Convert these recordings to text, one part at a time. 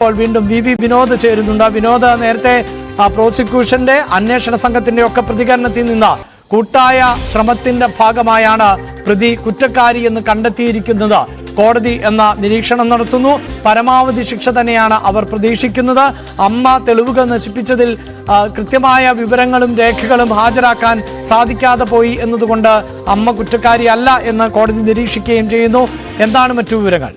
ഇപ്പോൾ വീണ്ടും വി വിനോദ് ചേരുന്നുണ്ട്. വിനോദ്, നേരത്തെ പ്രോസിക്യൂഷന്റെ അന്വേഷണ സംഘത്തിന്റെ ഒക്കെ പ്രതികരണത്തിൽ നിന്ന് കൂട്ടായ ശ്രമത്തിന്റെ ഭാഗമായാണ് പ്രതി കുറ്റക്കാരി എന്ന് കണ്ടെത്തിയിരിക്കുന്നത്. കോടതി എന്ന നിരീക്ഷണം നടത്തുന്നു. പരമാവധി ശിക്ഷ തന്നെയാണ് അവർ പ്രതീക്ഷിക്കുന്നത്. അമ്മ തെളിവുകൾ നശിപ്പിച്ചതിൽ കൃത്യമായ വിവരങ്ങളും രേഖകളും ഹാജരാക്കാൻ സാധിക്കാതെ പോയി എന്നതുകൊണ്ട് അമ്മ കുറ്റക്കാരിയല്ല എന്ന് കോടതി നിരീക്ഷിക്കുകയും ചെയ്യുന്നു. എന്താണ് മറ്റു വിവരങ്ങൾ?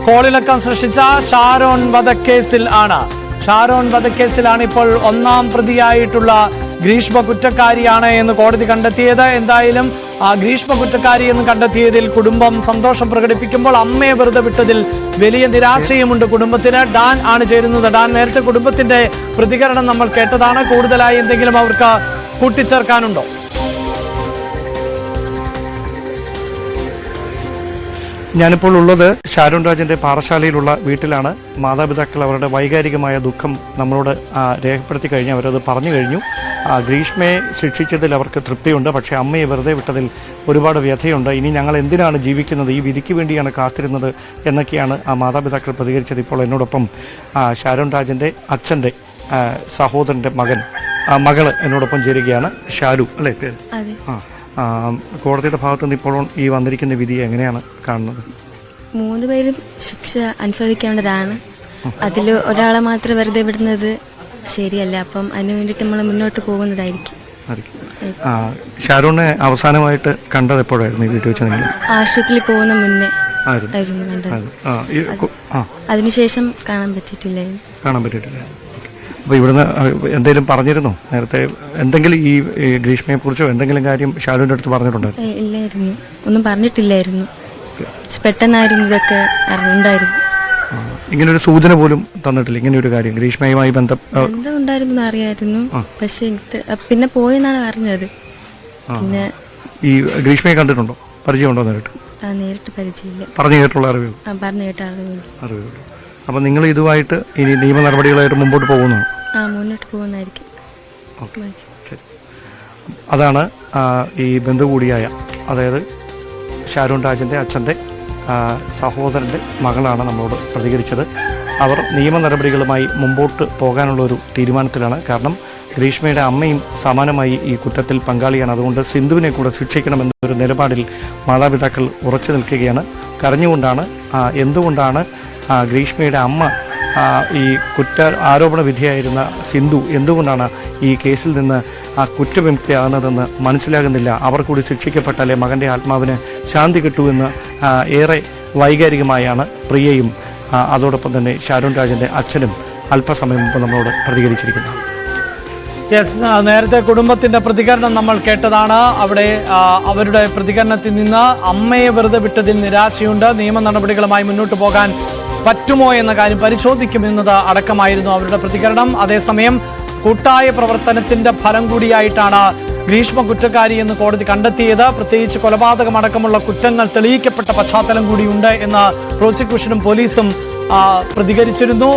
കോളിളക്കം സൃഷ്ടിച്ച ഷാരോൺ വധക്കേസിലാണ് ഇപ്പോൾ ഒന്നാം പ്രതിയായിട്ടുള്ള ഗ്രീഷ്മ കുറ്റക്കാരിയാണ് എന്ന് കോടതി കണ്ടെത്തിയത്. എന്തായാലും ഗ്രീഷ്മ കുറ്റക്കാരി എന്ന് കണ്ടെത്തിയതിൽ കുടുംബം സന്തോഷം പ്രകടിപ്പിക്കുമ്പോൾ അമ്മയെ വെറുതെ വിട്ടതിൽ വലിയ നിരാശയുമുണ്ട് കുടുംബത്തിന്. ഡാൻ ആണ് ചേരുന്നത്. ഡാൻ, നേരത്തെ കുടുംബത്തിന്റെ പ്രതികരണം നമ്മൾ കേട്ടതാണ്. കൂടുതലായി എന്തെങ്കിലും അവർക്ക് കൂട്ടിച്ചേർക്കാനുണ്ടോ? ഞാനിപ്പോൾ ഉള്ളത് ഷാരോൺ രാജിൻ്റെ പാറശാലയിലുള്ള വീട്ടിലാണ്. മാതാപിതാക്കൾ അവരുടെ വൈകാരികമായ ദുഃഖം നമ്മളോട് രേഖപ്പെടുത്തി കഴിഞ്ഞു. അവരത് പറഞ്ഞു കഴിഞ്ഞു. ഗ്രീഷ്മയെ ശിക്ഷിച്ചതിൽ അവർക്ക് തൃപ്തിയുണ്ട്, പക്ഷേ അമ്മയെ വെറുതെ വിട്ടതിൽ ഒരുപാട് വ്യഥയുണ്ട്. ഇനി ഞങ്ങൾ എന്തിനാണ് ജീവിക്കുന്നത്, ഈ വിധിക്ക് വേണ്ടിയാണ് കാത്തിരുന്നത് എന്നൊക്കെയാണ് ആ മാതാപിതാക്കൾ പ്രതികരിച്ചത്. ഇപ്പോൾ എന്നോടൊപ്പം ഷാരോൺ രാജിൻ്റെ അച്ഛൻ്റെ സഹോദരൻ്റെ മകള് എന്നോടൊപ്പം ചേരുകയാണ്. ഷാലു അല്ലേ പേര്? കോടതിയുടെ ഭാഗത്തു നിന്ന് ഇപ്പോൾ ഈ വന്നിരിക്കുന്ന വിധി എങ്ങനെയാണ് കാണുന്നത്? 3 പേരും ശിക്ഷ അനുഭവിക്കേണ്ടതാണ്. അതിൽ ഒരാളെ മാത്രം വെറുതെ വിടുന്നത് ശരിയല്ല. അപ്പം അതിനു വേണ്ടിയിട്ട് നമ്മൾ മുന്നോട്ട് പോകുന്നതായിരിക്കും. ഷാരൂണിനെ അവസാനമായിട്ട് കണ്ടത് എപ്പോഴായിരുന്നു? ഈ വീട്ടിൽ വെച്ച് നിങ്ങൾ ആശുപത്രിയിൽ പോകുന്ന മുന്നേ ആയിരുന്നു കണ്ടത്. അതിനുശേഷം കാണാൻ പറ്റിയിട്ടില്ല. അപ്പോൾ ഇവിടുന്ന് എന്തെങ്കിലും പറഞ്ഞിരുന്നോ നേരത്തെ? എന്തെങ്കിലും ഈ ഗ്രീഷ്മയെ കുറിച്ചോ എന്തെങ്കിലും കാര്യം ഷാലുവിൻ്റെ അടുത്ത് പറഞ്ഞിട്ടുണ്ടായിരുന്നു? ഇല്ലായിരുന്നു, ഒന്നും പറഞ്ഞിട്ടില്ലായിരുന്നു. പെട്ടെന്നായിരുന്നു ഇതൊക്കെ ഉണ്ടായിരുന്നു. ഇങ്ങനൊരു സൂചന പോലും തന്നിട്ടില്ല ഇങ്ങനെ ഒരു കാര്യം ഗ്രീഷ്മയുമായി ബന്ധം ഉണ്ടായിരുന്നു അറിയായിരുന്നു. പക്ഷെ പിന്നെ പോയെന്നാണ് അറിഞ്ഞത്. പിന്നെ ഈ ഗ്രീഷ്മയെ കണ്ടിട്ടുണ്ടോ, പരിചയമുണ്ടോ? നേരിട്ട് പരിചയമില്ല. പറഞ്ഞു കേട്ടുള്ള അറിവ്? പറഞ്ഞു കേട്ട അറിവ്. അപ്പം നിങ്ങൾ ഇതുമായിട്ട് ഇനി നിയമ നടപടികളായിട്ട് മുമ്പോട്ട് പോകുന്നു? മുന്നോട്ട് പോകുന്നതായിരിക്കും. അതാണ് ഈ ബന്ധു കൂടിയായ, അതായത് ഷാരോൺ രാജിൻ്റെ അച്ഛൻ്റെ സഹോദരൻ്റെ മകളാണ് നമ്മളോട് പ്രതികരിച്ചത്. അവർ നിയമ നടപടികളുമായി മുമ്പോട്ട് പോകാനുള്ളൊരു തീരുമാനത്തിലാണ്. കാരണം ഗ്രീഷ്മയുടെ അമ്മയും സമാനമായി ഈ കുറ്റത്തിൽ പങ്കാളിയാണ്. അതുകൊണ്ട് സിന്ധുവിനെ കൂടെ ശിക്ഷിക്കണമെന്നൊരു നിലപാടിൽ മാതാപിതാക്കൾ ഉറച്ചു നിൽക്കുകയാണ്. കരഞ്ഞുകൊണ്ടാണ് എന്തുകൊണ്ടാണ് ഗ്രീഷ്മയുടെ അമ്മ ഈ ആരോപണ വിധിയായിരുന്ന സിന്ധു എന്തുകൊണ്ടാണ് ഈ കേസിൽ നിന്ന് കുറ്റവിമുക്തിയാകുന്നതെന്ന് മനസ്സിലാകുന്നില്ല. അവർ കൂടി ശിക്ഷിക്കപ്പെട്ടാലേ മകൻ്റെ ആത്മാവിന് ശാന്തി കിട്ടുമെന്ന് ഏറെ വൈകാരികമായാണ് പ്രിയയും അതോടൊപ്പം തന്നെ ഷാരോൺ രാജിൻ്റെ അച്ഛനും അല്പസമയം മുമ്പ് നമ്മളോട് പ്രതികരിച്ചിരിക്കുന്നത്. നേരത്തെ കുടുംബത്തിന്റെ പ്രതികരണം നമ്മൾ കേട്ടതാണ്. അവിടെ അവരുടെ പ്രതികരണത്തിൽ നിന്ന് അമ്മയെ വെറുതെ വിട്ടതിൽ നിരാശയുണ്ട്, നിയമ നടപടികളുമായി മുന്നോട്ട് പോകാൻ പറ്റുമോ എന്ന കാര്യം പരിശോധിക്കുമെന്നത് അടക്കമായിരുന്നു അവരുടെ പ്രതികരണം. അതേസമയം കൂട്ടായ പ്രവർത്തനത്തിന്റെ ഫലം കൂടിയായിട്ടാണ് ഗ്രീഷ്മ കുറ്റക്കാരി എന്ന് കോടതി കണ്ടെത്തിയത്. പ്രത്യേകിച്ച് കൊലപാതകമടക്കമുള്ള കുറ്റങ്ങൾ തെളിയിക്കപ്പെട്ട പശ്ചാത്തലം കൂടിയുണ്ട് എന്ന് പ്രോസിക്യൂഷനും പോലീസും പ്രതികരിച്ചിരുന്നു.